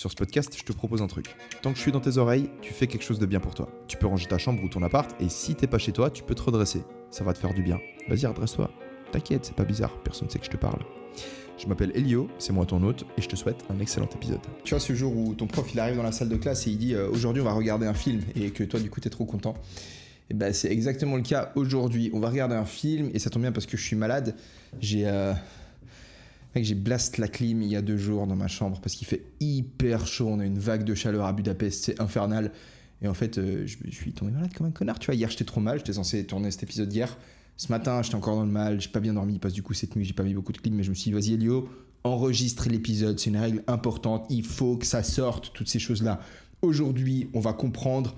Sur ce podcast, je te propose un truc. Tant que je suis dans tes oreilles, tu fais quelque chose de bien pour toi. Tu peux ranger ta chambre ou ton appart, et si t'es pas chez toi, tu peux te redresser. Ça va te faire du bien. Vas-y, redresse-toi. T'inquiète, c'est pas bizarre, personne ne sait que je te parle. Je m'appelle Elio, c'est moi ton hôte, et je te souhaite un excellent épisode. Tu vois, ce jour où ton prof il arrive dans la salle de classe et il dit aujourd'hui on va regarder un film, et que toi du coup t'es trop content. Et ben c'est exactement le cas aujourd'hui. On va regarder un film, et ça tombe bien parce que je suis malade. J'ai blast la clim il y a 2 jours dans ma chambre parce qu'il fait hyper chaud. On a une vague de chaleur à Budapest, c'est infernal. Et en fait, je suis tombé malade comme un connard. Tu vois, hier j'étais trop mal, j'étais censé tourner cet épisode hier. Ce matin, j'étais encore dans le mal, j'ai pas bien dormi parce que du coup cette nuit j'ai pas mis beaucoup de clim, mais je me suis dit vas-y Elio, enregistre l'épisode, c'est une règle importante, il faut que ça sorte, toutes ces choses-là. Aujourd'hui, on va comprendre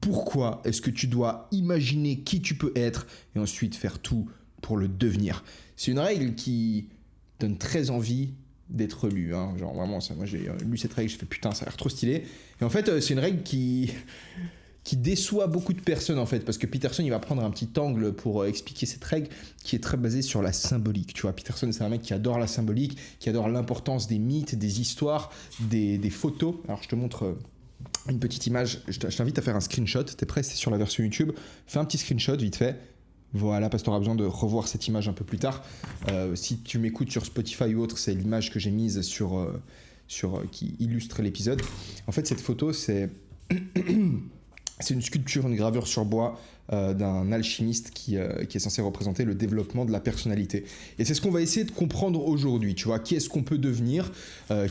pourquoi est-ce que tu dois imaginer qui tu peux être et ensuite faire tout pour le devenir. C'est une règle qui donne très envie d'être lue, hein. Genre vraiment, ça, moi j'ai lu cette règle, j'ai fait putain, ça a l'air trop stylé. Et en fait, c'est une règle qui déçoit beaucoup de personnes en fait, parce que Peterson il va prendre un petit angle pour expliquer cette règle qui est très basée sur la symbolique. Tu vois, Peterson c'est un mec qui adore la symbolique, qui adore l'importance des mythes, des histoires, des photos. Alors je te montre une petite image, je t'invite à faire un screenshot, t'es prêt, c'est sur la version YouTube, fais un petit screenshot vite fait. Voilà, parce que tu auras besoin de revoir cette image un peu plus tard. Si tu m'écoutes sur Spotify ou autre, c'est l'image que j'ai mise qui illustre l'épisode. En fait, cette photo, c'est une sculpture, une gravure sur bois d'un alchimiste qui est censé représenter le développement de la personnalité. Et c'est ce qu'on va essayer de comprendre aujourd'hui. Tu vois, qui est-ce qu'on peut devenir,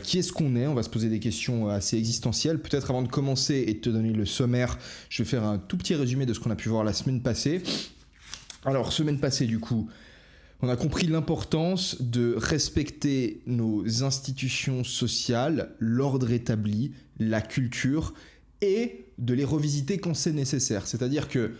qui est-ce qu'on est. On va se poser des questions assez existentielles. Peut-être avant de commencer et de te donner le sommaire, je vais faire un tout petit résumé de ce qu'on a pu voir la semaine passée. Alors, semaine passée, du coup, on a compris l'importance de respecter nos institutions sociales, l'ordre établi, la culture, et de les revisiter quand c'est nécessaire. C'est-à-dire que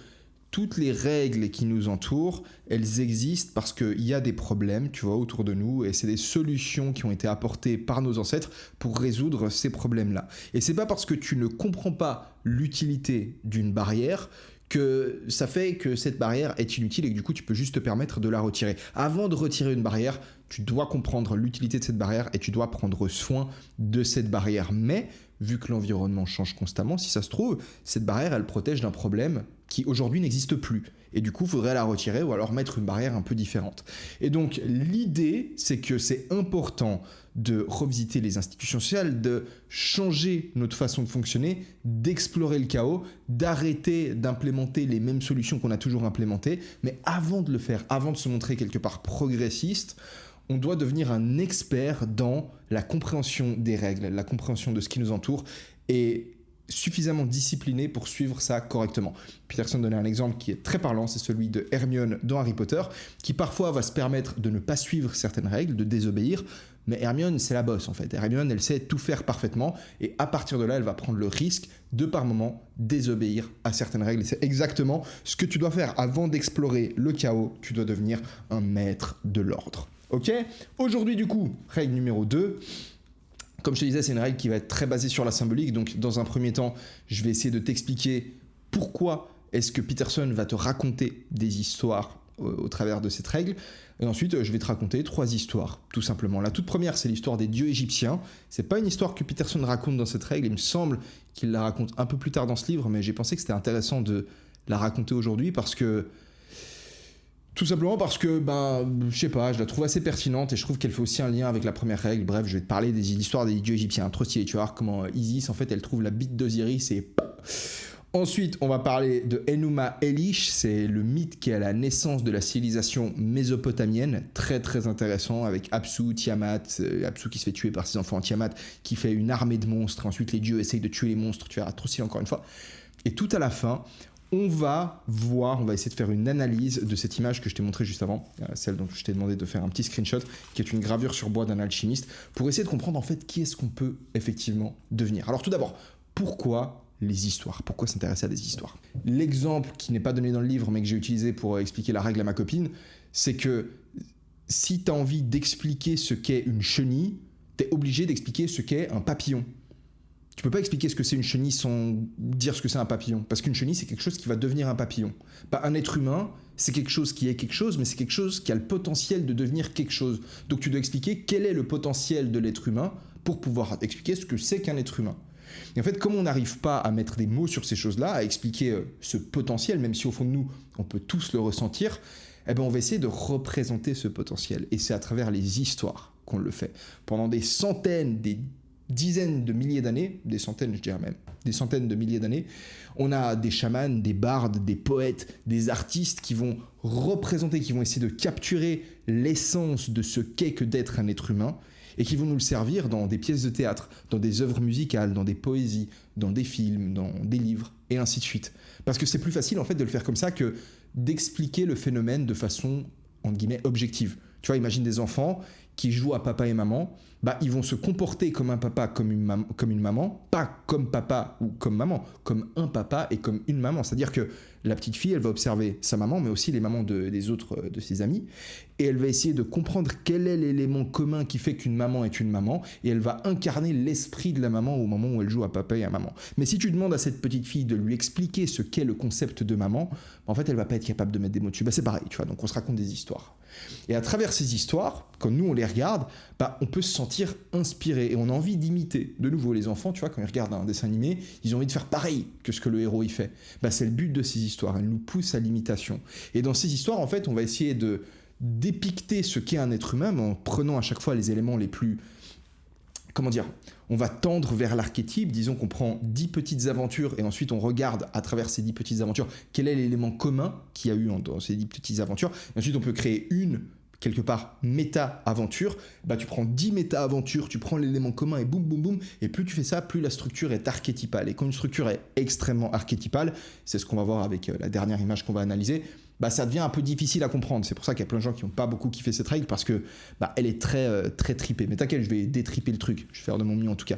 toutes les règles qui nous entourent, elles existent parce qu'il y a des problèmes, tu vois, autour de nous, et c'est des solutions qui ont été apportées par nos ancêtres pour résoudre ces problèmes-là. Et c'est pas parce que tu ne comprends pas l'utilité d'une barrière que ça fait que cette barrière est inutile et que du coup tu peux juste te permettre de la retirer. Avant de retirer une barrière, tu dois comprendre l'utilité de cette barrière et tu dois prendre soin de cette barrière. Mais vu que l'environnement change constamment, si ça se trouve, cette barrière elle protège d'un problème qui aujourd'hui n'existe plus. Et du coup, il faudrait la retirer ou alors mettre une barrière un peu différente. Et donc l'idée, c'est que c'est important de revisiter les institutions sociales, de changer notre façon de fonctionner, d'explorer le chaos, d'arrêter d'implémenter les mêmes solutions qu'on a toujours implémentées. Mais avant de le faire, avant de se montrer quelque part progressiste, on doit devenir un expert dans la compréhension des règles, la compréhension de ce qui nous entoure et suffisamment discipliné pour suivre ça correctement. Peterson donnait un exemple qui est très parlant, c'est celui de Hermione dans Harry Potter, qui parfois va se permettre de ne pas suivre certaines règles, de désobéir, mais Hermione, c'est la boss en fait. Hermione, elle sait tout faire parfaitement, et à partir de là, elle va prendre le risque de par moment désobéir à certaines règles. Et c'est exactement ce que tu dois faire avant d'explorer le chaos. Tu dois devenir un maître de l'ordre. Ok ? Aujourd'hui du coup, règle numéro 2. Comme je te disais, c'est une règle qui va être très basée sur la symbolique. Donc, dans un premier temps, je vais essayer de t'expliquer pourquoi est-ce que Peterson va te raconter des histoires au travers de cette règle. Et ensuite, je vais te raconter 3 histoires, tout simplement. La toute première, c'est l'histoire des dieux égyptiens. C'est pas une histoire que Peterson raconte dans cette règle. Il me semble qu'il la raconte un peu plus tard dans ce livre, mais j'ai pensé que c'était intéressant de la raconter aujourd'hui parce que tout simplement parce que, je sais pas, je la trouve assez pertinente et je trouve qu'elle fait aussi un lien avec la première règle. Bref, je vais te parler des histoires des dieux égyptiens. Trop stylé, tu vas voir comment Isis, en fait, elle trouve la bite d'Osiris et... Ensuite, on va parler de Enuma Elish, c'est le mythe qui est à la naissance de la civilisation mésopotamienne. Très très intéressant, avec Apsu, Tiamat, Apsu qui se fait tuer par ses enfants, Tiamat qui fait une armée de monstres. Ensuite, les dieux essayent de tuer les monstres, tu verras, trop stylé encore une fois. Et tout à la fin... on va essayer de faire une analyse de cette image que je t'ai montrée juste avant, celle dont je t'ai demandé de faire un petit screenshot, qui est une gravure sur bois d'un alchimiste, pour essayer de comprendre en fait qui est-ce qu'on peut effectivement devenir. Alors tout d'abord, pourquoi les histoires ? Pourquoi s'intéresser à des histoires ? L'exemple qui n'est pas donné dans le livre, mais que j'ai utilisé pour expliquer la règle à ma copine, c'est que si tu as envie d'expliquer ce qu'est une chenille, tu es obligé d'expliquer ce qu'est un papillon. Tu peux pas expliquer ce que c'est une chenille sans dire ce que c'est un papillon. Parce qu'une chenille, c'est quelque chose qui va devenir un papillon. Un être humain, c'est quelque chose qui est quelque chose, mais c'est quelque chose qui a le potentiel de devenir quelque chose. Donc tu dois expliquer quel est le potentiel de l'être humain pour pouvoir expliquer ce que c'est qu'un être humain. Et en fait, comme on n'arrive pas à mettre des mots sur ces choses-là, à expliquer ce potentiel, même si au fond de nous, on peut tous le ressentir, eh ben on va essayer de représenter ce potentiel. Et c'est à travers les histoires qu'on le fait. Pendant des centaines, des dizaines de milliers d'années, des centaines, je dirais même, des centaines de milliers d'années, on a des chamans, des bardes, des poètes, des artistes qui vont représenter, qui vont essayer de capturer l'essence de ce qu'est que d'être un être humain et qui vont nous le servir dans des pièces de théâtre, dans des œuvres musicales, dans des poésies, dans des films, dans des livres, et ainsi de suite. Parce que c'est plus facile en fait de le faire comme ça que d'expliquer le phénomène de façon, entre guillemets, objective. Tu vois, imagine des enfants qui jouent à papa et maman, bah, ils vont se comporter comme un papa, comme une maman, pas comme papa ou comme maman, comme un papa et comme une maman. C'est-à-dire que la petite fille, elle va observer sa maman, mais aussi les mamans des autres de ses amis, et elle va essayer de comprendre quel est l'élément commun qui fait qu'une maman est une maman, et elle va incarner l'esprit de la maman au moment où elle joue à papa et à maman. Mais si tu demandes à cette petite fille de lui expliquer ce qu'est le concept de maman, en fait, elle va pas être capable de mettre des mots dessus. Bah, c'est pareil, tu vois, donc on se raconte des histoires. Et à travers ces histoires, quand nous on les regarde, bah, on peut se sentir inspiré et on a envie d'imiter. De nouveau, les enfants, tu vois, quand ils regardent un dessin animé, ils ont envie de faire pareil que ce que le héros y fait. Bah, c'est le but de ces histoires, elles nous poussent à l'imitation. Et dans ces histoires, en fait, on va essayer de dépicter ce qu'est un être humain, mais en prenant à chaque fois les éléments les plus... Comment dire ? On va tendre vers l'archétype, disons qu'on prend 10 petites aventures et ensuite on regarde à travers ces 10 petites aventures quel est l'élément commun qu'il y a eu dans ces 10 petites aventures. Et ensuite on peut créer une, quelque part, méta-aventure. Bah, tu prends 10 méta-aventures, tu prends l'élément commun et boum, boum, boum. Et plus tu fais ça, plus la structure est archétypale. Et quand une structure est extrêmement archétypale, c'est ce qu'on va voir avec la dernière image qu'on va analyser, bah, ça devient un peu difficile à comprendre. C'est pour ça qu'il y a plein de gens qui n'ont pas beaucoup kiffé cette règle parce que bah, elle est très, très tripée. Mais t'inquiète, je vais détriper le truc. Je vais faire de mon mieux en tout cas.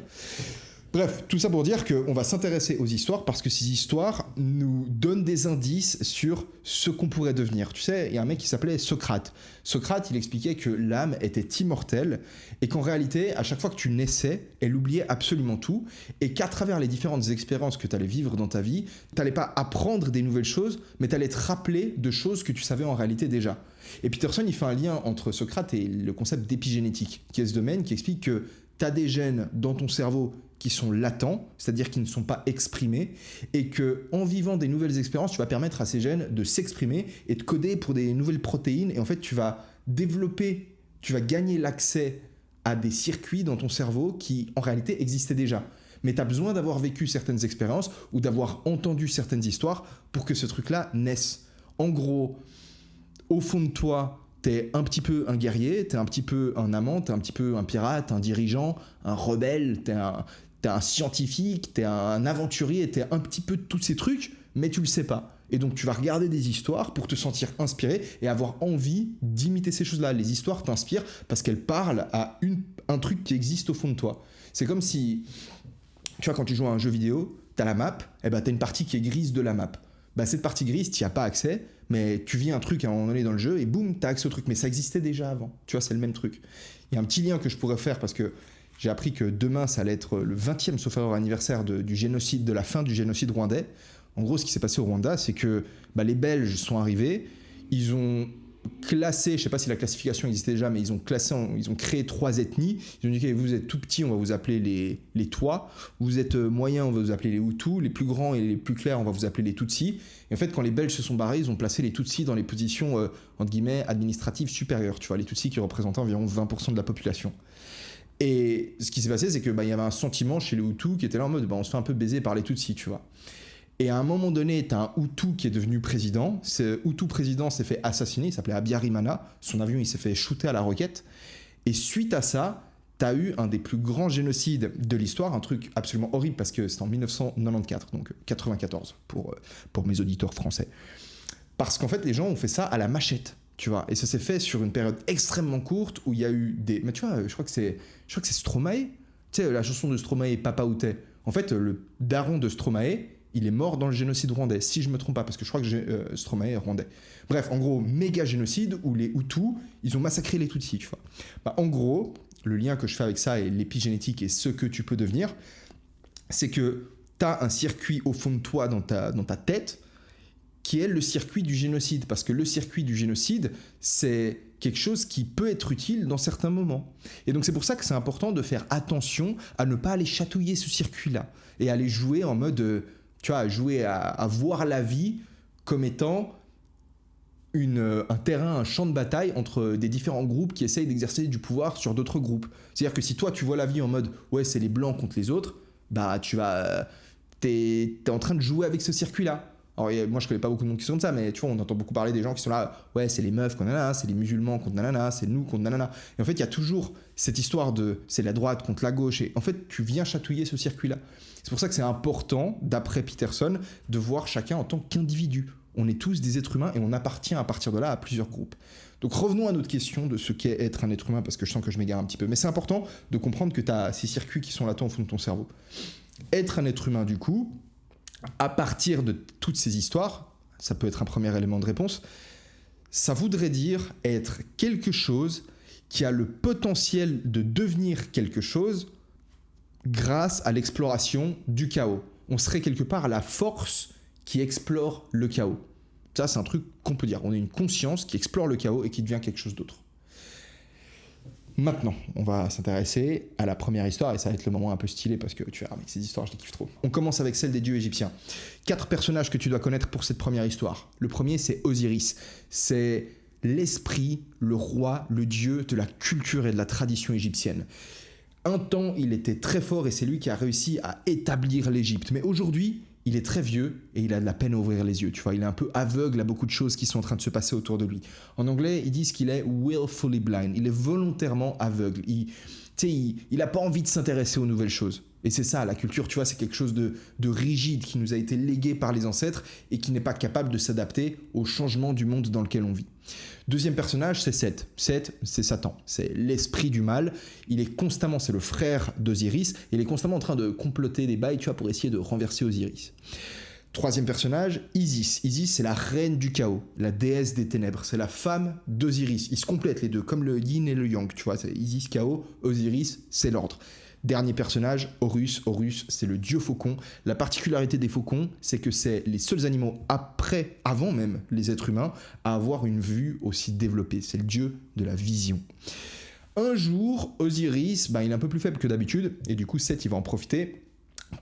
Bref, tout ça pour dire qu'on va s'intéresser aux histoires parce que ces histoires nous donnent des indices sur ce qu'on pourrait devenir. Tu sais, il y a un mec qui s'appelait Socrate. Socrate, il expliquait que l'âme était immortelle et qu'en réalité, à chaque fois que tu naissais, elle oubliait absolument tout et qu'à travers les différentes expériences que tu allais vivre dans ta vie, tu n'allais pas apprendre des nouvelles choses, mais tu allais te rappeler de choses que tu savais en réalité déjà. Et Peterson, il fait un lien entre Socrate et le concept d'épigénétique, qui est ce domaine qui explique que tu as des gènes dans ton cerveau qui sont latents, c'est-à-dire qui ne sont pas exprimés, et que en vivant des nouvelles expériences, tu vas permettre à ces gènes de s'exprimer et de coder pour des nouvelles protéines, et en fait, tu vas développer, tu vas gagner l'accès à des circuits dans ton cerveau qui, en réalité, existaient déjà. Mais tu as besoin d'avoir vécu certaines expériences ou d'avoir entendu certaines histoires pour que ce truc-là naisse. En gros, au fond de toi, t'es un petit peu un guerrier, t'es un petit peu un amant, t'es un petit peu un pirate, un dirigeant, un rebelle, t'es un scientifique, t'es un aventurier, t'es un petit peu de tous ces trucs, mais tu le sais pas. Et donc tu vas regarder des histoires pour te sentir inspiré et avoir envie d'imiter ces choses-là. Les histoires t'inspirent parce qu'elles parlent à un truc qui existe au fond de toi. C'est comme si, tu vois, quand tu joues à un jeu vidéo, t'as la map, et bah t'as une partie qui est grise de la map. Bah cette partie grise, t'y as pas accès, mais tu vis un truc à un moment donné dans le jeu et boum, t'as accès au truc. Mais ça existait déjà avant. Tu vois, c'est le même truc. Il y a un petit lien que je pourrais faire parce que j'ai appris que demain, ça allait être le 20e, sauf erreur, anniversaire du génocide, de la fin du génocide rwandais. En gros, ce qui s'est passé au Rwanda, c'est que bah, les Belges sont arrivés, ils ont classé, je sais pas si la classification existait déjà, mais ils ont créé 3 ethnies. Ils ont dit, okay, vous êtes tout petits, on va vous appeler les Twa. Vous êtes moyens, on va vous appeler les Hutus. Les plus grands et les plus clairs, on va vous appeler les Tutsis. Et en fait, quand les Belges se sont barrés, ils ont placé les Tutsis dans les positions, entre guillemets, administratives supérieures. Tu vois, les Tutsis qui représentaient environ 20% de la population. Et ce qui s'est passé, c'est que bah, y avait un sentiment chez les Hutus qui était là en mode, bah, on se fait un peu baiser par les Tutsis, tu vois. Et à un moment donné, tu as un Hutu qui est devenu président. Ce Hutu président s'est fait assassiner, il s'appelait Habyarimana. Son avion, il s'est fait shooter à la roquette. Et suite à ça, tu as eu un des plus grands génocides de l'histoire, un truc absolument horrible parce que c'était en 1994, donc 94 pour mes auditeurs français. Parce qu'en fait, les gens ont fait ça à la machette, tu vois. Et ça s'est fait sur une période extrêmement courte où il y a eu des... Mais tu vois, je crois que c'est Stromae. Tu sais, la chanson de Stromae, Papa Outé. En fait, le daron de Stromae, il est mort dans le génocide rwandais, si je me trompe pas, parce que je crois que Stromae est rwandais. Bref, en gros, méga génocide où les Hutus, ils ont massacré les Tutsis, tu vois. Bah, en gros, le lien que je fais avec ça et l'épigénétique et ce que tu peux devenir, c'est que tu as un circuit au fond de toi, dans ta tête, qui est le circuit du génocide. Parce que le circuit du génocide, c'est quelque chose qui peut être utile dans certains moments. Et donc c'est pour ça que c'est important de faire attention à ne pas aller chatouiller ce circuit-là et aller jouer en mode, tu vois, jouer à voir la vie comme étant un terrain, un champ de bataille entre des différents groupes qui essayent d'exercer du pouvoir sur d'autres groupes. C'est-à-dire que si toi tu vois la vie en mode ouais c'est les blancs contre les autres, bah t'es en train de jouer avec ce circuit-là. Alors moi je connais pas beaucoup de monde qui sont comme ça, mais tu vois on entend beaucoup parler des gens qui sont là, ouais c'est les meufs contre nanana, c'est les musulmans contre nanana, c'est nous contre nanana. Et en fait il y a toujours cette histoire de c'est la droite contre la gauche, et en fait tu viens chatouiller ce circuit-là. C'est pour ça que c'est important, d'après Peterson, de voir chacun en tant qu'individu. On est tous des êtres humains et on appartient à partir de là à plusieurs groupes. Donc revenons à notre question de ce qu'est être un être humain, parce que je sens que je m'égare un petit peu. Mais c'est important de comprendre que tu as ces circuits qui sont là au fond de ton cerveau. Être un être humain, du coup, à partir de toutes ces histoires, ça peut être un premier élément de réponse, ça voudrait dire être quelque chose qui a le potentiel de devenir quelque chose grâce à l'exploration du chaos. On serait quelque part à la force qui explore le chaos. Ça, c'est un truc qu'on peut dire. On est une conscience qui explore le chaos et qui devient quelque chose d'autre. Maintenant, on va s'intéresser à la première histoire, et ça va être le moment un peu stylé parce que tu verras, mais ces histoires, je les kiffe trop. On commence avec celle des dieux égyptiens. 4 personnages que tu dois connaître pour cette première histoire. Le premier, c'est Osiris. C'est l'esprit, le roi, le dieu de la culture et de la tradition égyptienne. Un temps, il était très fort et c'est lui qui a réussi à établir l'Égypte. Mais aujourd'hui, il est très vieux et il a de la peine à ouvrir les yeux, tu vois. Il est un peu aveugle à beaucoup de choses qui sont en train de se passer autour de lui. En anglais, ils disent qu'il est willfully blind. Il est volontairement aveugle. Il n'a pas envie de s'intéresser aux nouvelles choses. Et c'est ça, la culture, tu vois, c'est quelque chose de rigide qui nous a été légué par les ancêtres et qui n'est pas capable de s'adapter aux changements du monde dans lequel on vit. Deuxième personnage, c'est Seth. Seth, c'est Satan. C'est l'esprit du mal. Il est constamment, c'est le frère d'Osiris. Il est constamment en train de comploter des bails, tu vois, pour essayer de renverser Osiris. Troisième personnage, Isis. Isis, c'est la reine du chaos, la déesse des ténèbres. C'est la femme d'Osiris. Ils se complètent les deux, comme le yin et le yang, tu vois. C'est Isis, chaos, Osiris, c'est l'ordre. Dernier personnage, Horus. Horus, c'est le dieu faucon. La particularité des faucons, c'est que c'est les seuls animaux avant même les êtres humains, à avoir une vue aussi développée. C'est le dieu de la vision. Un jour, Osiris, il est un peu plus faible que d'habitude, et du coup, Seth, il va en profiter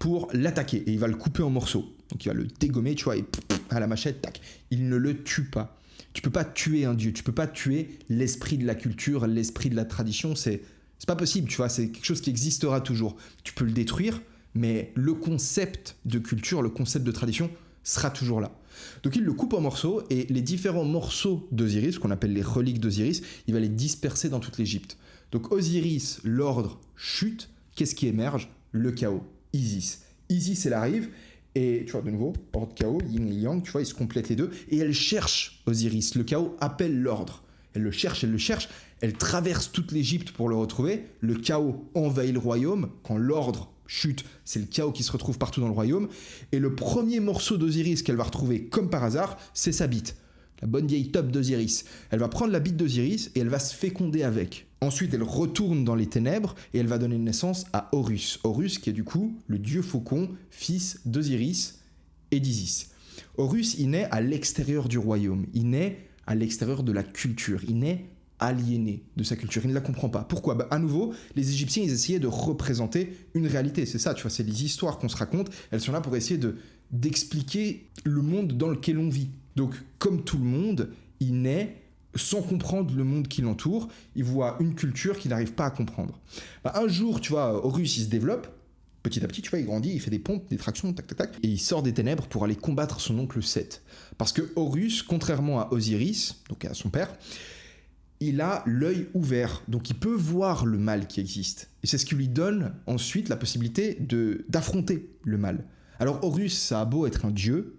pour l'attaquer, et il va le couper en morceaux. Donc il va le dégommer, tu vois, et à la machette, tac. Il ne le tue pas. Tu peux pas tuer un dieu, tu peux pas tuer l'esprit de la culture, l'esprit de la tradition, c'est pas possible, tu vois, c'est quelque chose qui existera toujours. Tu peux le détruire, mais le concept de culture, le concept de tradition sera toujours là. Donc il le coupe en morceaux, et les différents morceaux d'Osiris, qu'on appelle les reliques d'Osiris, il va les disperser dans toute l'Égypte. Donc Osiris, l'ordre chute, qu'est-ce qui émerge ? Le chaos, Isis. Isis, elle arrive, et tu vois, de nouveau, ordre chaos, yin et yang, tu vois, ils se complètent les deux, et elle cherche Osiris. Le chaos appelle l'ordre. Elle le cherche, elle traverse toute l'Égypte pour le retrouver. Le chaos envahit le royaume. Quand l'ordre chute, c'est le chaos qui se retrouve partout dans le royaume. Et le premier morceau d'Osiris qu'elle va retrouver, comme par hasard, c'est sa bite. La bonne vieille top d'Osiris. Elle va prendre la bite d'Osiris et elle va se féconder avec. Ensuite, elle retourne dans les ténèbres et elle va donner naissance à Horus. Horus qui est du coup le dieu faucon, fils d'Osiris et d'Isis. Horus, il naît à l'extérieur du royaume. Il naît à l'extérieur de la culture. Il naît aliéné de sa culture. Il ne la comprend pas. Pourquoi ? À nouveau, les Égyptiens, ils essayaient de représenter une réalité. C'est ça, tu vois, c'est les histoires qu'on se raconte. Elles sont là pour essayer d'expliquer le monde dans lequel on vit. Donc, comme tout le monde, il naît sans comprendre le monde qui l'entoure. Il voit une culture qu'il n'arrive pas à comprendre. Un jour, tu vois, Horus, il se développe. Petit à petit, tu vois, il grandit, il fait des pompes, des tractions, tac, tac, tac. Et il sort des ténèbres pour aller combattre son oncle Seth. Parce que Horus, contrairement à Osiris, donc à son père, il a l'œil ouvert. Donc il peut voir le mal qui existe. Et c'est ce qui lui donne ensuite la possibilité d'affronter le mal. Alors Horus, ça a beau être un dieu,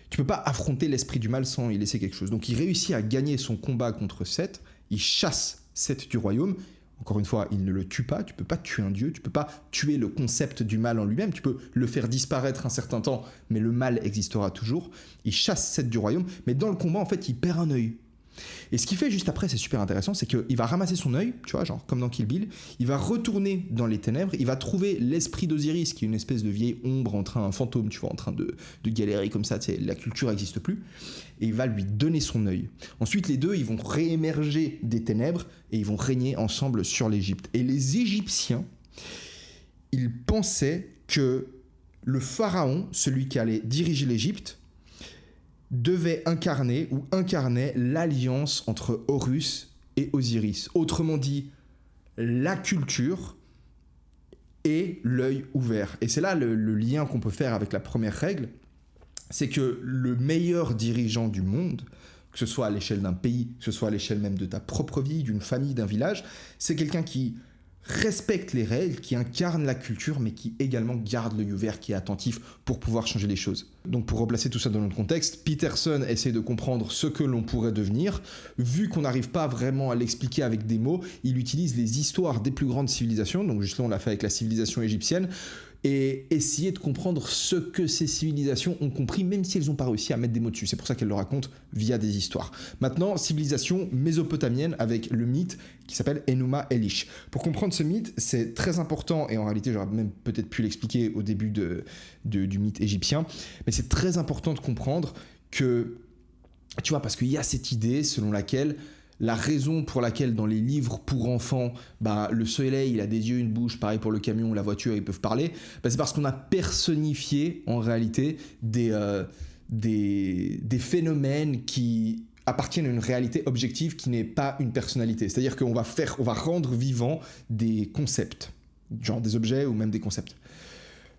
tu peux pas affronter l'esprit du mal sans y laisser quelque chose. Donc il réussit à gagner son combat contre Seth, il chasse Seth du royaume. Encore une fois, il ne le tue pas, tu peux pas tuer un dieu, tu peux pas tuer le concept du mal en lui-même, tu peux le faire disparaître un certain temps, mais le mal existera toujours. Il chasse Seth du royaume, mais dans le combat, en fait, il perd un œil. Et ce qu'il fait juste après, c'est super intéressant, c'est qu'il va ramasser son œil, tu vois, genre comme dans Kill Bill, il va retourner dans les ténèbres, il va trouver l'esprit d'Osiris, qui est une espèce de vieille ombre, un fantôme, tu vois, en train de galérer comme ça, tu sais, la culture n'existe plus, et il va lui donner son œil. Ensuite, les deux, ils vont réémerger des ténèbres, et ils vont régner ensemble sur l'Égypte. Et les Égyptiens, ils pensaient que le pharaon, celui qui allait diriger l'Égypte, devait incarner ou incarnait l'alliance entre Horus et Osiris. Autrement dit, la culture et l'œil ouvert. Et c'est là le lien qu'on peut faire avec la première règle, c'est que le meilleur dirigeant du monde, que ce soit à l'échelle d'un pays, que ce soit à l'échelle même de ta propre vie, d'une famille, d'un village, c'est quelqu'un qui respecte les règles, qui incarne la culture, mais qui également garde l'œil ouvert, qui est attentif pour pouvoir changer les choses. Donc pour replacer tout ça dans notre contexte, Peterson essaie de comprendre ce que l'on pourrait devenir. Vu qu'on n'arrive pas vraiment à l'expliquer avec des mots, il utilise les histoires des plus grandes civilisations, donc juste là on l'a fait avec la civilisation égyptienne, et essayer de comprendre ce que ces civilisations ont compris, même si elles n'ont pas réussi à mettre des mots dessus. C'est pour ça qu'elles le racontent via des histoires. Maintenant, civilisation mésopotamienne avec le mythe qui s'appelle Enuma Elish. Pour comprendre ce mythe, c'est très important, et en réalité j'aurais même peut-être pu l'expliquer au début du mythe égyptien, mais c'est très important de comprendre que, tu vois, parce qu'il y a cette idée selon laquelle la raison pour laquelle dans les livres pour enfants, le soleil il a des yeux, une bouche, pareil pour le camion, la voiture, ils peuvent parler, c'est parce qu'on a personnifié en réalité des phénomènes qui appartiennent à une réalité objective qui n'est pas une personnalité. C'est-à-dire qu'on va rendre vivants des concepts, genre des objets ou même des concepts.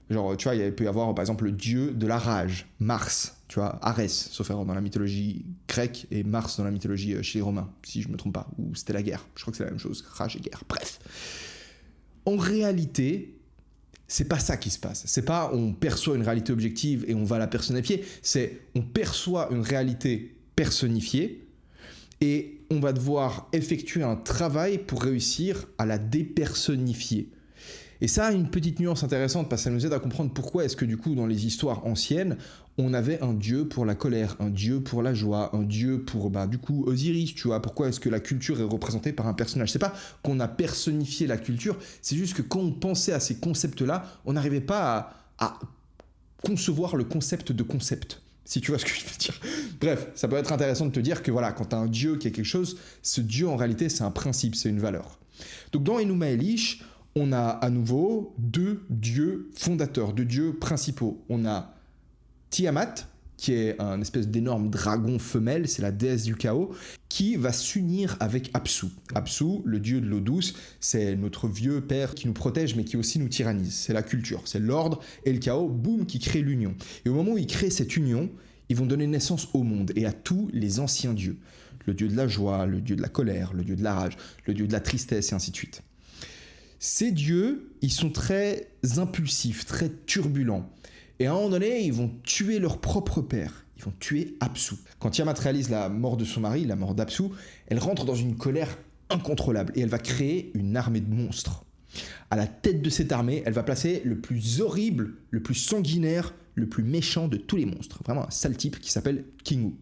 Genre, tu vois, il peut y avoir par exemple le dieu de la rage, Mars, tu vois, Arès, sauf erreur dans la mythologie grecque, et Mars dans la mythologie chez les Romains, si je me trompe pas, ou c'était la guerre, je crois que c'est la même chose, rage et guerre, bref. En réalité, c'est pas ça qui se passe. C'est pas on perçoit une réalité objective et on va la personnifier, c'est on perçoit une réalité personnifiée et on va devoir effectuer un travail pour réussir à la dépersonnifier. Et ça a une petite nuance intéressante parce que ça nous aide à comprendre pourquoi est-ce que du coup dans les histoires anciennes on avait un dieu pour la colère, un dieu pour la joie, un dieu pour du coup Osiris, tu vois. Pourquoi est-ce que la culture est représentée par un personnage? C'est pas qu'on a personnifié la culture, c'est juste que quand on pensait à ces concepts-là, on n'arrivait pas à concevoir le concept de concept. Si tu vois ce que je veux dire. Bref, ça peut être intéressant de te dire que voilà, quand tu as un dieu qui est quelque chose, ce dieu en réalité c'est un principe, c'est une valeur. Donc dans Enuma Elish, on a à nouveau deux dieux fondateurs, deux dieux principaux. On a Tiamat, qui est un espèce d'énorme dragon femelle, c'est la déesse du chaos, qui va s'unir avec Apsu. Apsu, le dieu de l'eau douce, c'est notre vieux père qui nous protège mais qui aussi nous tyrannise. C'est la culture, c'est l'ordre et le chaos, boum, qui crée l'union. Et au moment où ils créent cette union, ils vont donner naissance au monde et à tous les anciens dieux. Le dieu de la joie, le dieu de la colère, le dieu de la rage, le dieu de la tristesse et ainsi de suite. Ces dieux, ils sont très impulsifs, très turbulents. Et à un moment donné, ils vont tuer leur propre père. Ils vont tuer Apsu. Quand Tiamat réalise la mort de son mari, la mort d'Apsu, elle rentre dans une colère incontrôlable et elle va créer une armée de monstres. À la tête de cette armée, elle va placer le plus horrible, le plus sanguinaire, le plus méchant de tous les monstres. Vraiment un sale type qui s'appelle Kingu.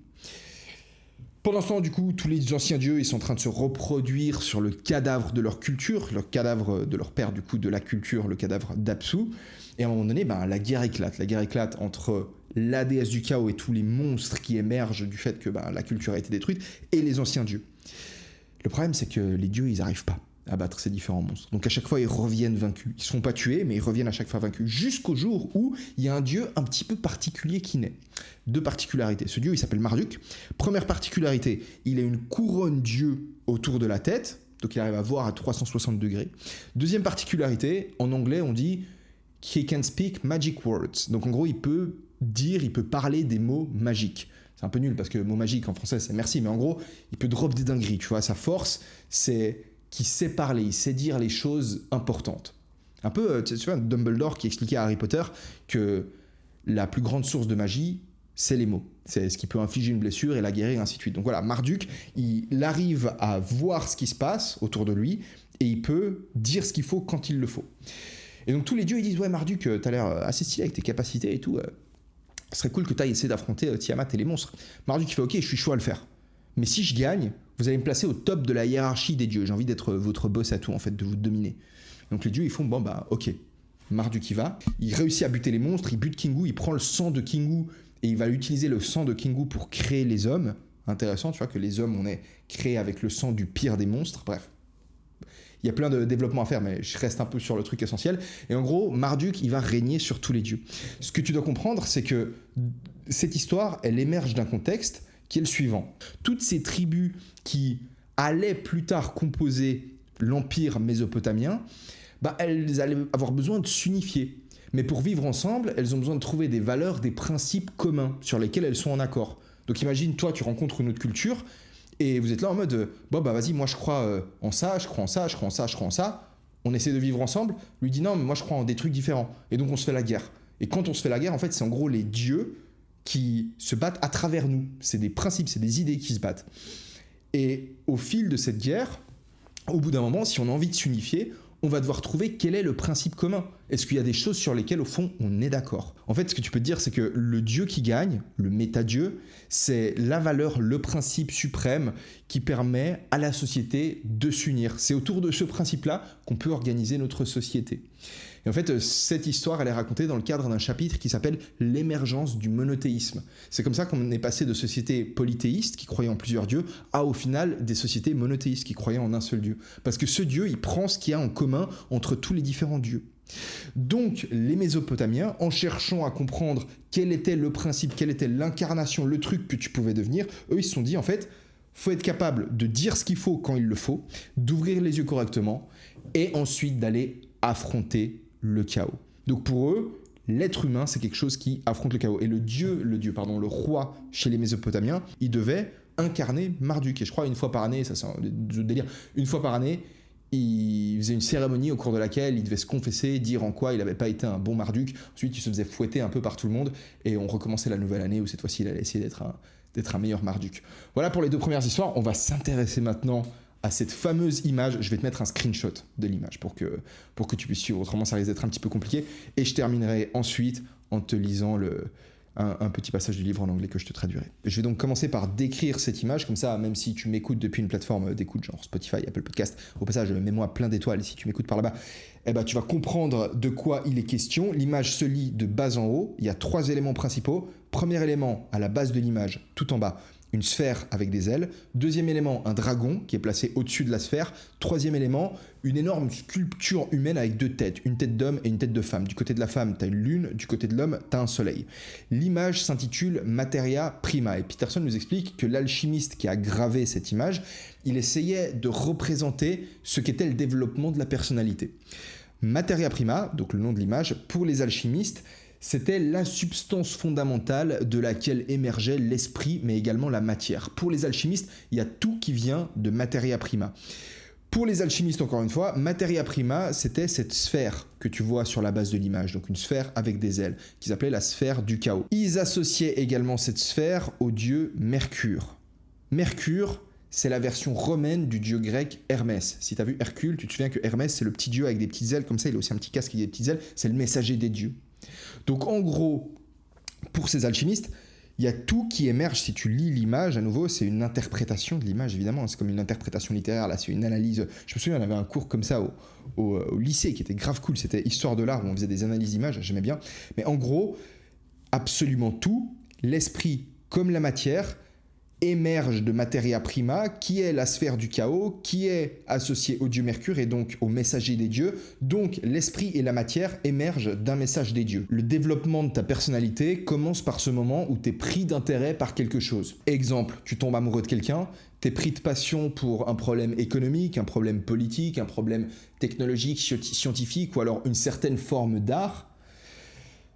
Pendant ce temps, du coup, tous les anciens dieux, ils sont en train de se reproduire sur le cadavre de leur culture, le cadavre de leur père, du coup, de la culture, le cadavre d'Apsu. Et à un moment donné, la guerre éclate. La guerre éclate entre la déesse du chaos et tous les monstres qui émergent du fait que la culture a été détruite, et les anciens dieux. Le problème, c'est que les dieux, ils n'arrivent pas à battre ces différents monstres. Donc à chaque fois, ils reviennent vaincus. Ils ne se font pas tuer, mais ils reviennent à chaque fois vaincus. Jusqu'au jour où il y a un dieu un petit peu particulier qui naît. Deux particularités. Ce dieu, il s'appelle Marduk. Première particularité, il a une couronne dieu autour de la tête, donc il arrive à voir à 360 degrés. Deuxième particularité, en anglais, on dit « he can speak magic words ». Donc en gros, il peut parler des mots magiques. C'est un peu nul parce que mot magique en français, c'est merci, mais en gros, il peut drop des dingueries, tu vois. Sa force, c'est qu'il sait parler, il sait dire les choses importantes. Un peu, tu vois, Dumbledore qui expliquait à Harry Potter que la plus grande source de magie, c'est les mots. C'est ce qui peut infliger une blessure et la guérir, et ainsi de suite. Donc voilà, Marduk, il arrive à voir ce qui se passe autour de lui et il peut dire ce qu'il faut quand il le faut. Et donc tous les dieux, ils disent « Ouais, Marduk, t'as l'air assez stylé avec tes capacités et tout. Ce serait cool que t'ailles essayer d'affronter Tiamat et les monstres. » Marduk, il fait « Ok, je suis chaud à le faire. » Mais si je gagne, vous allez me placer au top de la hiérarchie des dieux. J'ai envie d'être votre boss à tout, en fait, de vous dominer. Donc les dieux, ils font, bon, bah, ok. Marduk y va. Il réussit à buter les monstres, il bute Kingu, il prend le sang de Kingu et il va utiliser le sang de Kingu pour créer les hommes. Intéressant, tu vois, que les hommes, on est créés avec le sang du pire des monstres. Bref. Il y a plein de développements à faire, mais je reste un peu sur le truc essentiel. Et en gros, Marduk, il va régner sur tous les dieux. Ce que tu dois comprendre, c'est que cette histoire, elle émerge d'un contexte qui est le suivant. Toutes ces tribus qui allaient plus tard composer l'empire mésopotamien, bah, elles allaient avoir besoin de s'unifier. Mais pour vivre ensemble, elles ont besoin de trouver des valeurs, des principes communs sur lesquels elles sont en accord. Donc imagine, toi, tu rencontres une autre culture et vous êtes là en mode bon, bah vas-y, moi je crois en ça, je crois en ça, je crois en ça, je crois en ça. On essaie de vivre ensemble. Lui dit non, mais moi je crois en des trucs différents. Et donc on se fait la guerre. Et quand on se fait la guerre, en fait, c'est en gros les dieux qui se battent à travers nous. C'est des principes, c'est des idées qui se battent. Et au fil de cette guerre, au bout d'un moment, si on a envie de s'unifier, on va devoir trouver quel est le principe commun. Est-ce qu'il y a des choses sur lesquelles, au fond, on est d'accord ? En fait, ce que tu peux te dire, c'est que le dieu qui gagne, le méta-dieu, c'est la valeur, le principe suprême qui permet à la société de s'unir. C'est autour de ce principe-là qu'on peut organiser notre société. Et en fait, cette histoire, elle est racontée dans le cadre d'un chapitre qui s'appelle « L'émergence du monothéisme ». C'est comme ça qu'on est passé de sociétés polythéistes qui croyaient en plusieurs dieux à, au final, des sociétés monothéistes qui croyaient en un seul dieu. Parce que ce dieu, il prend ce qu'il y a en commun entre tous les différents dieux. Donc, les Mésopotamiens, en cherchant à comprendre quel était le principe, quelle était l'incarnation, le truc que tu pouvais devenir, eux, ils se sont dit, en fait, faut être capable de dire ce qu'il faut quand il le faut, d'ouvrir les yeux correctement, et ensuite d'aller affronter le chaos. Donc pour eux, l'être humain, c'est quelque chose qui affronte le chaos. Et le roi chez les Mésopotamiens, il devait incarner Marduk. Et je crois une fois par année, ça c'est un délire, une fois par année, il faisait une cérémonie au cours de laquelle il devait se confesser, dire en quoi il n'avait pas été un bon Marduk. Ensuite, il se faisait fouetter un peu par tout le monde et on recommençait la nouvelle année où cette fois-ci, il allait essayer d'être un meilleur Marduk. Voilà pour les deux premières histoires. On va s'intéresser maintenant à cette fameuse image. Je vais te mettre un screenshot de l'image pour que tu puisses suivre. Autrement, ça risque d'être un petit peu compliqué. Et je terminerai ensuite en te lisant un petit passage du livre en anglais que je te traduirai. Je vais donc commencer par décrire cette image. Comme ça, même si tu m'écoutes depuis une plateforme d'écoute, genre Spotify, Apple Podcast, au passage, mets-moi plein d'étoiles si tu m'écoutes par là-bas. Eh ben, tu vas comprendre de quoi il est question. L'image se lit de bas en haut. Il y a 3 éléments principaux. Premier élément, à la base de l'image, tout en bas, une sphère avec des ailes. Deuxième élément, un dragon qui est placé au-dessus de la sphère. Troisième élément, une énorme sculpture humaine avec 2 têtes, une tête d'homme et une tête de femme. Du côté de la femme, tu as une lune, du côté de l'homme, tu as un soleil. L'image s'intitule Materia Prima et Peterson nous explique que l'alchimiste qui a gravé cette image, il essayait de représenter ce qu'était le développement de la personnalité. Materia Prima, donc le nom de l'image, pour les alchimistes, c'était la substance fondamentale de laquelle émergeait l'esprit, mais également la matière. Pour les alchimistes, il y a tout qui vient de materia prima. Pour les alchimistes, encore une fois, materia prima, c'était cette sphère que tu vois sur la base de l'image, donc une sphère avec des ailes, qu'ils appelaient la sphère du chaos. Ils associaient également cette sphère au dieu Mercure. Mercure, c'est la version romaine du dieu grec Hermès. Si tu as vu Hercule, tu te souviens que Hermès, c'est le petit dieu avec des petites ailes, comme ça, il a aussi un petit casque avec des petites ailes, c'est le messager des dieux. Donc en gros, pour ces alchimistes, il y a tout qui émerge. Si tu lis l'image, à nouveau, c'est une interprétation de l'image, évidemment. C'est comme une interprétation littéraire, là, c'est une analyse. Je me souviens, on avait un cours comme ça au lycée qui était grave cool. C'était Histoire de l'art, où on faisait des analyses d'images, j'aimais bien. Mais en gros, absolument tout, l'esprit comme la matière, émerge de materia prima, qui est la sphère du chaos, qui est associée au dieu Mercure et donc au messager des dieux. Donc l'esprit et la matière émergent d'un message des dieux. Le développement de ta personnalité commence par ce moment où tu es pris d'intérêt par quelque chose. Exemple, tu tombes amoureux de quelqu'un, tu es pris de passion pour un problème économique, un problème politique, un problème technologique, scientifique ou alors une certaine forme d'art.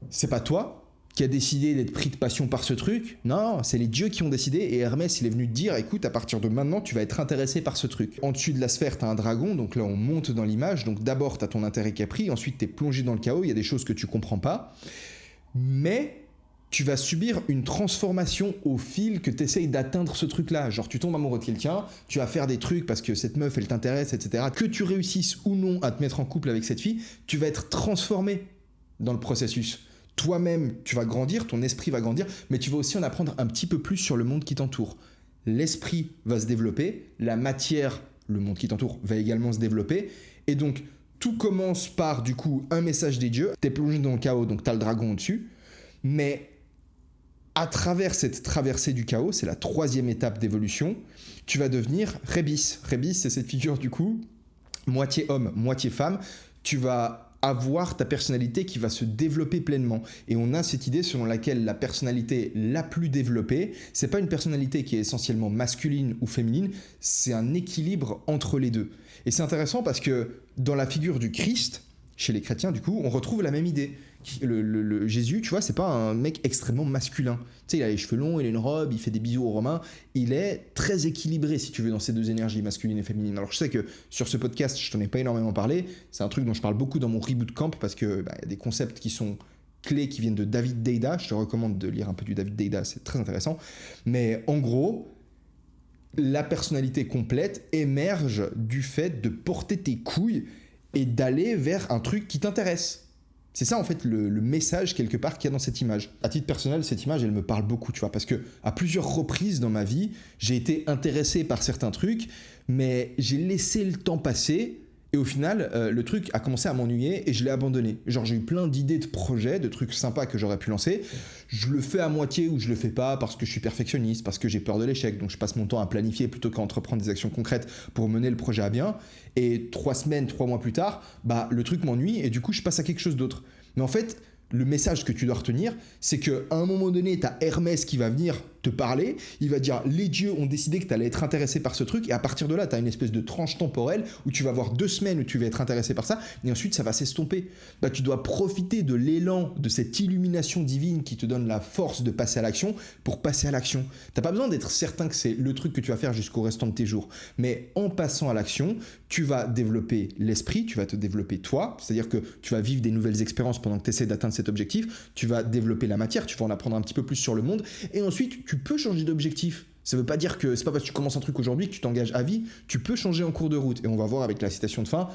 C'est pas toi qui a décidé d'être pris de passion par ce truc. Non, c'est les dieux qui ont décidé et Hermès, il est venu te dire, écoute, à partir de maintenant, tu vas être intéressé par ce truc. En dessus de la sphère, tu as un dragon, donc là, on monte dans l'image. Donc d'abord, tu as ton intérêt qui a pris, ensuite, tu es plongé dans le chaos, il y a des choses que tu comprends pas. Mais tu vas subir une transformation au fil que tu essayes d'atteindre ce truc-là. Genre, tu tombes amoureux de quelqu'un, tu vas faire des trucs parce que cette meuf, elle t'intéresse, etc. Que tu réussisses ou non à te mettre en couple avec cette fille, tu vas être transformé dans le processus. Toi-même, tu vas grandir, ton esprit va grandir, mais tu vas aussi en apprendre un petit peu plus sur le monde qui t'entoure. l'esprit va se développer, la matière, le monde qui t'entoure, va également se développer. Et donc, tout commence par, du coup, un message des dieux. T'es plongé dans le chaos, donc t'as le dragon au-dessus. Mais à travers cette traversée du chaos, c'est la 3e étape d'évolution, tu vas devenir Rébis. Rébis, c'est cette figure, du coup, moitié homme, moitié femme. Tu vas avoir ta personnalité qui va se développer pleinement. Et on a cette idée selon laquelle la personnalité la plus développée, c'est pas une personnalité qui est essentiellement masculine ou féminine, c'est un équilibre entre les deux. Et c'est intéressant parce que dans la figure du Christ, chez les chrétiens, du coup, on retrouve la même idée. Le Jésus, tu vois, c'est pas un mec extrêmement masculin. Tu sais, il a les cheveux longs, il a une robe, il fait des bisous aux Romains. Il est très équilibré, si tu veux, dans ces deux énergies, masculine et féminine. Alors, je sais que sur ce podcast, je t'en ai pas énormément parlé. C'est un truc dont je parle beaucoup dans mon Reboot Camp parce que y a des concepts qui sont clés qui viennent de David Deida. Je te recommande de lire un peu du David Deida, c'est très intéressant. Mais en gros, la personnalité complète émerge du fait de porter tes couilles et d'aller vers un truc qui t'intéresse. C'est ça en fait le message quelque part qu'il y a dans cette image. À titre personnel, cette image elle me parle beaucoup, tu vois, parce que à plusieurs reprises dans ma vie, j'ai été intéressé par certains trucs, mais j'ai laissé le temps passer et au final, le truc a commencé à m'ennuyer et je l'ai abandonné. Genre j'ai eu plein d'idées de projets, de trucs sympas que j'aurais pu lancer. Je le fais à moitié ou je le fais pas parce que je suis perfectionniste, parce que j'ai peur de l'échec, donc je passe mon temps à planifier plutôt qu'à entreprendre des actions concrètes pour mener le projet à bien. Et 3 semaines, 3 mois plus tard, le truc m'ennuie et du coup je passe à quelque chose d'autre. Mais en fait, le message que tu dois retenir, c'est qu'à un moment donné, tu as Hermès qui va venir te parler, il va dire les dieux ont décidé que tu allais être intéressé par ce truc, et à partir de là, tu as une espèce de tranche temporelle où tu vas avoir 2 semaines où tu vas être intéressé par ça, et ensuite ça va s'estomper. Tu dois profiter de l'élan, de cette illumination divine qui te donne la force de passer à l'action pour passer à l'action. T'as pas besoin d'être certain que c'est le truc que tu vas faire jusqu'au restant de tes jours, mais en passant à l'action, tu vas développer l'esprit, tu vas te développer toi, c'est-à-dire que tu vas vivre des nouvelles expériences pendant que tu essaies d'atteindre cet objectif, tu vas développer la matière, tu vas en apprendre un petit peu plus sur le monde, et ensuite tu peux changer d'objectif. Ça veut pas dire que c'est pas parce que tu commences un truc aujourd'hui que tu t'engages à vie, tu peux changer en cours de route. Et on va voir avec la citation de fin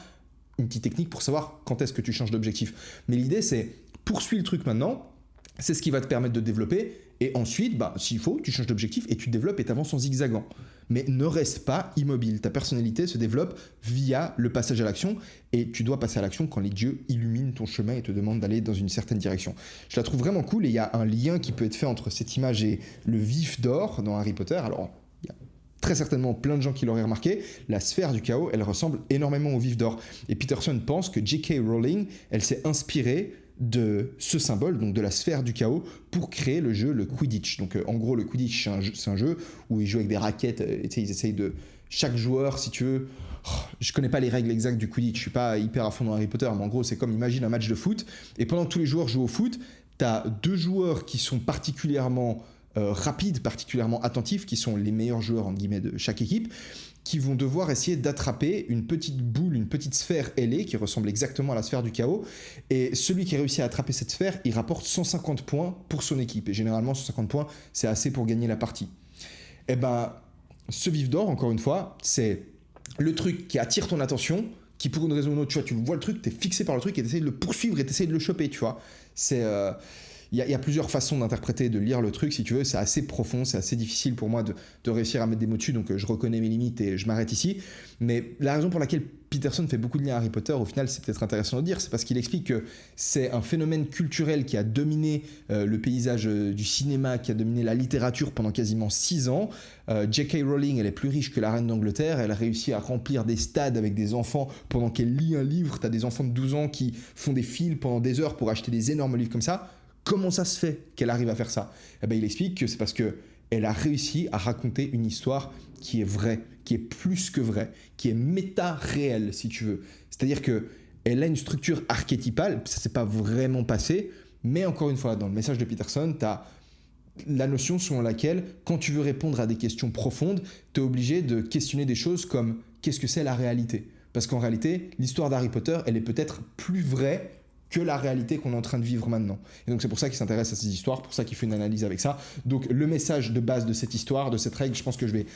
une petite technique pour savoir quand est-ce que tu changes d'objectif. Mais l'idée c'est poursuis le truc maintenant, c'est ce qui va te permettre de développer, et ensuite, s'il faut, tu changes d'objectif et tu te développes et t'avances en zigzagant. Mais ne reste pas immobile, ta personnalité se développe via le passage à l'action, et tu dois passer à l'action quand les dieux illuminent ton chemin et te demandent d'aller dans une certaine direction. Je la trouve vraiment cool, et il y a un lien qui peut être fait entre cette image et le vif d'or dans Harry Potter. Alors, il y a très certainement plein de gens qui l'auraient remarqué, la sphère du chaos, elle ressemble énormément au vif d'or. Et Peterson pense que J.K. Rowling, elle s'est inspirée de ce symbole, donc de la sphère du chaos, pour créer le jeu, le Quidditch. Donc en gros, le Quidditch, c'est un jeu où ils jouent avec des raquettes, et ils essayent de... Chaque joueur, si tu veux... je connais pas les règles exactes du Quidditch, je suis pas hyper à fond dans Harry Potter, mais en gros, c'est comme, imagine un match de foot, et pendant que tous les joueurs jouent au foot, t'as 2 joueurs qui sont particulièrement rapides, particulièrement attentifs, qui sont les meilleurs joueurs, entre guillemets, de chaque équipe, qui vont devoir essayer d'attraper une petite boule, une petite sphère ailée qui ressemble exactement à la sphère du chaos. Et celui qui réussit à attraper cette sphère, il rapporte 150 points pour son équipe. Et généralement, 150 points, c'est assez pour gagner la partie. Et ce vif d'or, encore une fois, c'est le truc qui attire ton attention, qui pour une raison ou une autre, tu vois, tu vois le truc, t'es fixé par le truc et t'essayes de le poursuivre et t'essayes de le choper, tu vois. C'est... Il y a plusieurs façons d'interpréter, de lire le truc, si tu veux, c'est assez profond, c'est assez difficile pour moi de réussir à mettre des mots dessus, donc je reconnais mes limites et je m'arrête ici. Mais la raison pour laquelle Peterson fait beaucoup de liens à Harry Potter, au final, c'est peut-être intéressant de dire, c'est parce qu'il explique que c'est un phénomène culturel qui a dominé le paysage du cinéma, qui a dominé la littérature pendant quasiment 6 ans. J.K. Rowling, elle est plus riche que la reine d'Angleterre, elle a réussi à remplir des stades avec des enfants pendant qu'elle lit un livre. T'as des enfants de 12 ans qui font des files pendant des heures pour acheter des énormes livres comme ça. Comment ça se fait qu'elle arrive à faire ça ? Il explique que c'est parce qu'elle a réussi à raconter une histoire qui est vraie, qui est plus que vraie, qui est méta-réelle, si tu veux. C'est-à-dire qu'elle a une structure archétypale, ça ne s'est pas vraiment passé, mais encore une fois, dans le message de Peterson, tu as la notion selon laquelle, quand tu veux répondre à des questions profondes, tu es obligé de questionner des choses comme qu'est-ce que c'est la réalité ? Parce qu'en réalité, l'histoire d'Harry Potter, elle est peut-être plus vraie que la réalité qu'on est en train de vivre maintenant. Et donc c'est pour ça qu'il s'intéresse à ces histoires, pour ça qu'il fait une analyse avec ça. Donc le message de base de cette histoire, de cette règle, je pense que je vais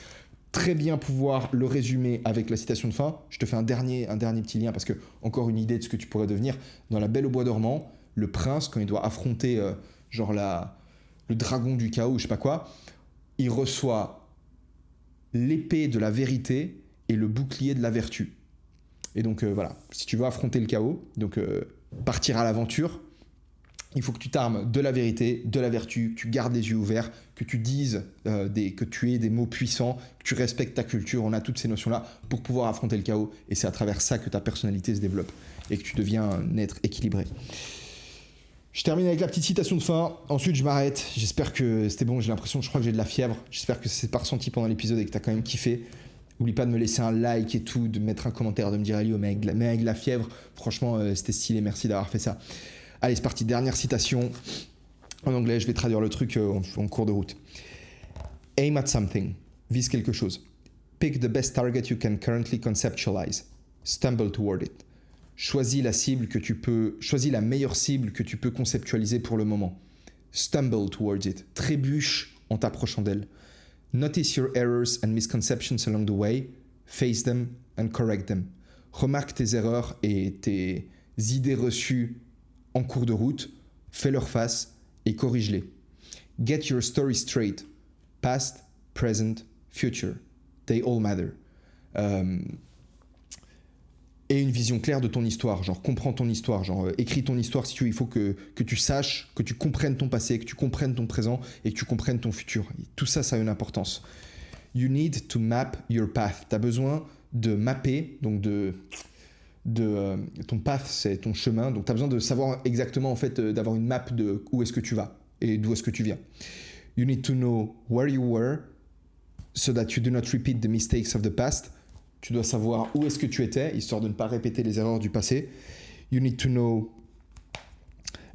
très bien pouvoir le résumer avec la citation de fin. Je te fais un dernier petit lien, parce que encore une idée de ce que tu pourrais devenir. Dans La Belle au bois dormant, le prince, quand il doit affronter le dragon du chaos, je sais pas quoi, il reçoit l'épée de la vérité et le bouclier de la vertu. Et donc voilà, si tu veux affronter le chaos, donc partir à l'aventure, il faut que tu t'armes de la vérité, de la vertu, que tu gardes les yeux ouverts, que tu dises que tu aies des mots puissants, que tu respectes ta culture. On a toutes ces notions-là pour pouvoir affronter le chaos. Et c'est à travers ça que ta personnalité se développe et que tu deviens un être équilibré. Je termine avec la petite citation de fin. Ensuite, je m'arrête. J'espère que c'était bon. J'ai l'impression, je crois que j'ai de la fièvre. J'espère que c'est pas ressenti pendant l'épisode et que tu as quand même kiffé. N'oublie pas de me laisser un like et tout, de mettre un commentaire, de me dire Elio, mais avec la fièvre, franchement, c'était stylé. Merci d'avoir fait ça. Allez, c'est parti. Dernière citation en anglais. Je vais traduire le truc en cours de route. Aim at something. Vise quelque chose. Pick the best target you can currently conceptualize. Stumble toward it. Choisis la meilleure cible que tu peux conceptualiser pour le moment. Stumble towards it. Trébuche en t'approchant d'elle. Notice your errors and misconceptions along the way. Face them and correct them. Remarque tes erreurs et tes idées reçues en cours de route. Fais-leur face et corrige-les. Get your story straight. Past, present, future. They all matter. Et une vision claire de ton histoire, genre comprends ton histoire, genre écris ton histoire si tu veux, il faut que tu saches, que tu comprennes ton passé, que tu comprennes ton présent et que tu comprennes ton futur. Et tout ça, ça a une importance. You need to map your path. Tu as besoin de mapper, donc ton path, c'est ton chemin, donc tu as besoin de savoir exactement, en fait, d'avoir une map de où est-ce que tu vas et d'où est-ce que tu viens. You need to know where you were so that you do not repeat the mistakes of the past. Tu dois savoir où est-ce que tu étais, histoire de ne pas répéter les erreurs du passé. You need to know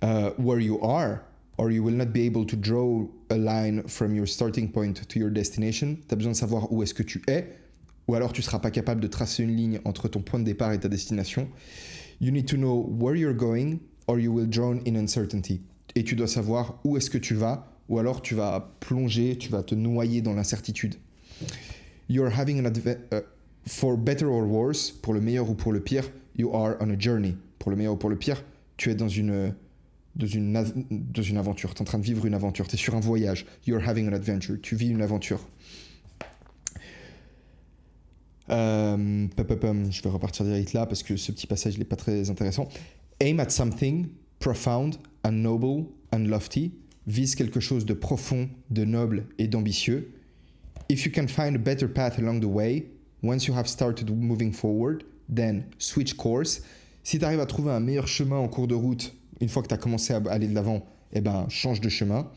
where you are, or you will not be able to draw a line from your starting point to your destination. Tu as besoin de savoir où est-ce que tu es, ou alors tu ne seras pas capable de tracer une ligne entre ton point de départ et ta destination. You need to know where you're going, or you will drown in uncertainty. Et tu dois savoir où est-ce que tu vas, ou alors tu vas plonger, tu vas te noyer dans l'incertitude. You're having for better or worse, pour le meilleur ou pour le pire, you are on a journey. Pour le meilleur ou pour le pire, tu es dans une aventure. Tu es en train de vivre une aventure. Tu es sur un voyage. You're having an adventure. Tu vis une aventure. Je vais repartir direct là parce que ce petit passage n'est pas très intéressant. Aim at something profound and noble and lofty. Vise quelque chose de profond, de noble et d'ambitieux. If you can find a better path along the way, once you have started moving forward, then switch course. Si tu arrives à trouver un meilleur chemin en cours de route, une fois que tu as commencé à aller de l'avant, change de chemin.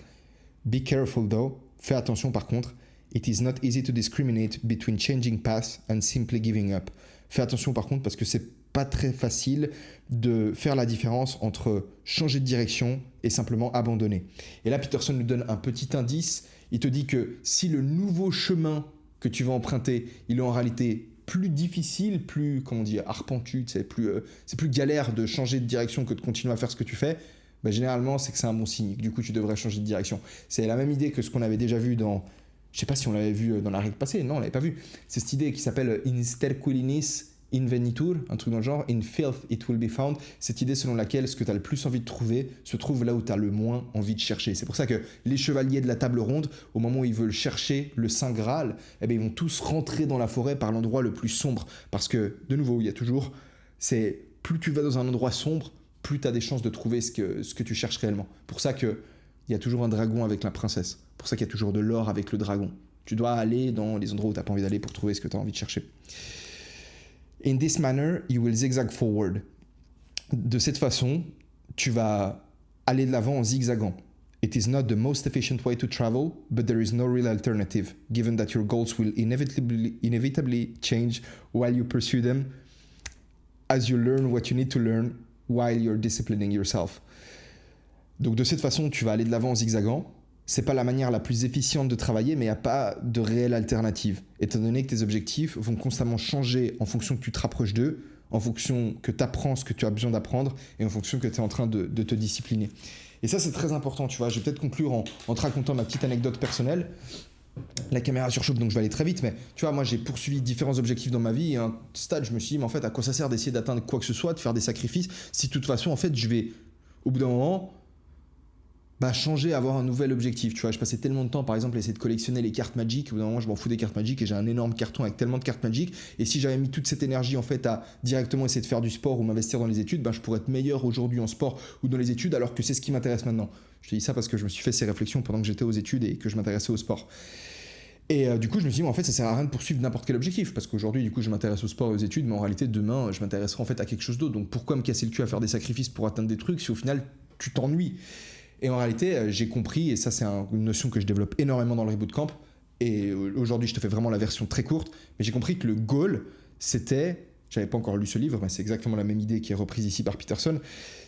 Be careful though. Fais attention par contre. It is not easy to discriminate between changing paths and simply giving up. Fais attention par contre parce que c'est pas très facile de faire la différence entre changer de direction et simplement abandonner. Et là, Peterson nous donne un petit indice. Il te dit que si le nouveau chemin que tu vas emprunter, il est en réalité plus difficile, plus, arpentu, c'est plus galère de changer de direction que de continuer à faire ce que tu fais, généralement, c'est que c'est un bon signe. Du coup, tu devrais changer de direction. C'est la même idée que ce qu'on avait déjà vu dans... Je sais pas si on l'avait vu dans la règle passée. Non, on l'avait pas vu. C'est cette idée qui s'appelle In sterquilinis invenitur, un truc dans le genre, in filth it will be found, cette idée selon laquelle ce que tu as le plus envie de trouver se trouve là où tu as le moins envie de chercher. C'est pour ça que les chevaliers de la table ronde, au moment où ils veulent chercher le Saint Graal, ils vont tous rentrer dans la forêt par l'endroit le plus sombre. Parce que, de nouveau, il y a toujours, c'est plus tu vas dans un endroit sombre, plus tu as des chances de trouver ce que tu cherches réellement. Pour ça qu'il y a toujours un dragon avec la princesse. Pour ça qu'il y a toujours de l'or avec le dragon. Tu dois aller dans les endroits où tu n'as pas envie d'aller pour trouver ce que tu as envie de chercher. In this manner, you will zigzag forward. De cette façon, tu vas aller de l'avant en zigzagant. It is not the most efficient way to travel, but there is no real alternative, given that your goals will inevitably change while you pursue them, as you learn what you need to learn while you're disciplining yourself. Donc de cette façon, tu vas aller de l'avant en zigzagant. C'est pas la manière la plus efficiente de travailler, mais il n'y a pas de réelle alternative. Étant donné que tes objectifs vont constamment changer en fonction que tu te rapproches d'eux, en fonction que tu apprends ce que tu as besoin d'apprendre et en fonction que tu es en train de te discipliner. Et ça, c'est très important, tu vois. Je vais peut-être conclure en te racontant ma petite anecdote personnelle. La caméra surchauffe, donc je vais aller très vite, mais tu vois, moi, j'ai poursuivi différents objectifs dans ma vie et à un stade, je me suis dit, mais en fait, à quoi ça sert d'essayer d'atteindre quoi que ce soit, de faire des sacrifices, si de toute façon, en fait, je vais, au bout d'un moment, changer, avoir un nouvel objectif. Tu vois, je passais tellement de temps, par exemple, à essayer de collectionner les cartes Magic. Au bout d'un moment, je m'en fous des cartes Magic et j'ai un énorme carton avec tellement de cartes Magic. Et si j'avais mis toute cette énergie en fait à directement essayer de faire du sport ou m'investir dans les études, je pourrais être meilleur aujourd'hui en sport ou dans les études, alors que c'est ce qui m'intéresse maintenant. Je te dis ça parce que je me suis fait ces réflexions pendant que j'étais aux études et que je m'intéressais au sport. Et du coup, je me suis dit, en fait, ça sert à rien de poursuivre n'importe quel objectif, parce qu'aujourd'hui, du coup, je m'intéresse au sport et aux études, mais en réalité, demain, je m'intéresserai en fait à quelque chose d'autre. Donc, pourquoi me casser le cul à faire des sacrifices pour atteindre des trucs si au final, tu t'ennuies? Et en réalité, j'ai compris, et ça, c'est une notion que je développe énormément dans le Reboot Camp, et aujourd'hui, je te fais vraiment la version très courte, mais j'ai compris que le goal, c'était... J'avais pas encore lu ce livre, mais c'est exactement la même idée qui est reprise ici par Peterson.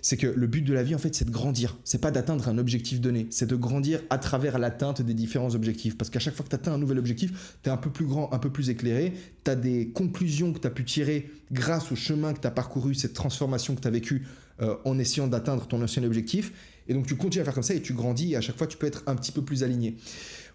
C'est que le but de la vie, en fait, c'est de grandir. C'est pas d'atteindre un objectif donné, c'est de grandir à travers l'atteinte des différents objectifs. Parce qu'à chaque fois que tu atteins un nouvel objectif, tu es un peu plus grand, un peu plus éclairé. Tu as des conclusions que tu as pu tirer grâce au chemin que tu as parcouru, cette transformation que tu as vécue en essayant d'atteindre ton ancien objectif. Et donc, tu continues à faire comme ça et tu grandis. Et à chaque fois, tu peux être un petit peu plus aligné.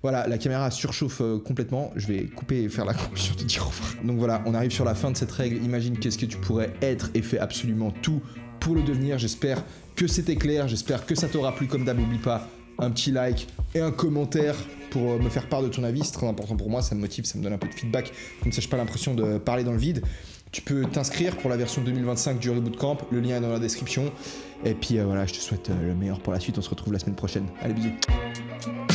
Voilà, la caméra surchauffe complètement. Je vais couper et faire la conclusion de dire au revoir. Donc voilà, on arrive sur la fin de cette règle. Imagine qu'est-ce que tu pourrais être et fais absolument tout pour le devenir. J'espère que c'était clair. J'espère que ça t'aura plu. Comme d'hab, n'oublie pas un petit like et un commentaire pour me faire part de ton avis. C'est très important pour moi. Ça me motive, ça me donne un peu de feedback. Comme ça, je n'ai pas l'impression de parler dans le vide. Tu peux t'inscrire pour la version 2025 du Reboot Camp. Le lien est dans la description. Et puis voilà, je te souhaite le meilleur pour la suite. On se retrouve la semaine prochaine. Allez, bisous.